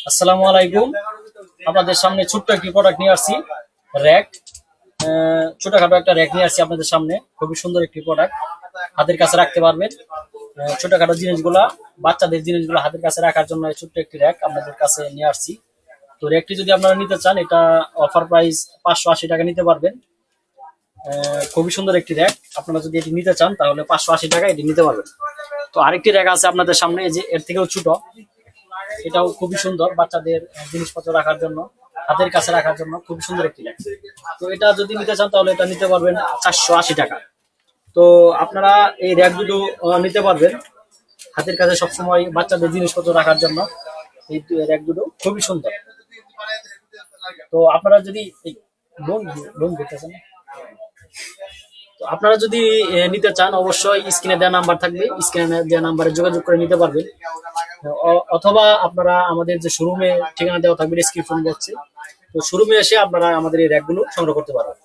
আসসালামু আলাইকুম। আপনাদের সামনে ছোট্ট একটি প্রোডাক্ট নিয়ে আসছি, র্যাক। ছোটখাটো একটা র্যাক নিয়ে আসছি আপনাদের সামনে। খুবই সুন্দর একটি প্রোডাক্ট, হাতের কাছে রাখতে পারবেন। ছোটখাটো জিনিসগুলা, বাচ্চাদের জিনিসগুলো হাতের কাছে রাখার জন্য এই ছোট্ট একটি র্যাক আপনাদের কাছে নিয়ে আসছি। তো র্যাকটি যদি আপনারা নিতে চান, এটা অফার প্রাইস 580 টাকা নিতে পারবেন। খুবই সুন্দর একটি র্যাক। আপনারা যদি এটি নিতে চান তাহলে 580 টাকা এটি নিতে পারবেন। তো আরেকটি র্যাক আছে আপনাদের সামনে, এই যে এর থেকেও ছোট। এটাও খুবই সুন্দর, বাচ্চাদের জিনিসপত্র রাখার জন্য, হাতের কাছে রাখার জন্য খুবই সুন্দর একটি ল্যাব। তো এটা যদি নিতে চান তাহলে এটা নিতে পারবেন 480 টাকা। তো আপনারা এই র্যাকগুলো নিতে পারবেন হাতের কাছে সবসময় বাচ্চাদের জিনিসপত্র রাখার জন্য। এই র্যাকগুলো খুবই সুন্দর। তো আপনারা যদি লোন লোন দিতেছেন, তো আপনারা যদি নিতে চান অবশ্যই স্ক্রিনে দেওয়া নাম্বার থাকবে, স্ক্রিনে দেওয়া নাম্বারে যোগাযোগ করে নিতে পারবেন। অথবা আপনারা আমাদের যে শোরুমে ঠিকানা দেওয়া থাকবে ডিসক্রিপশন বক্সে, তো শোরুমে এসে আপনারা আমাদের এই র্যাকগুলো সংগ্রহ করতে পারবেন।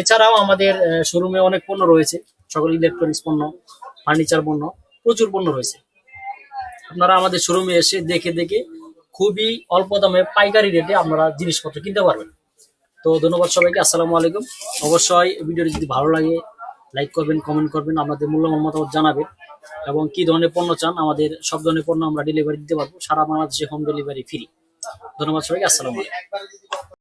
এছাড়াও আমাদের শোরুমে অনেক পণ্য রয়েছে, সকল ইলেকট্রনিক্স পণ্য, ফার্নিচার পণ্য, প্রচুর পণ্য রয়েছে। আপনারা আমাদের শোরুমে এসে দেখে দেখে খুবই অল্প দামে পাইকারি রেটে আপনারা জিনিসপত্র কিনতে পারবেন। তো ধন্যবাদ সবাইকে, আসসালামু আলাইকুম। অবশ্যই ভিডিওটি যদি ভালো লাগে লাইক করবেন, কমেন্ট করবেন, আপনাদের মূল্যবান মতামত জানাবেন, এবং কি ধরনের পণ্য চান আমাদের সব ধরনের পণ্য আমরা ডেলিভারি দিতে পারবো। সারা বাংলাদেশে হোম ডেলিভারি ফ্রি। ধন্যবাদ সবাইকে, আসসালামু আলাইকুম।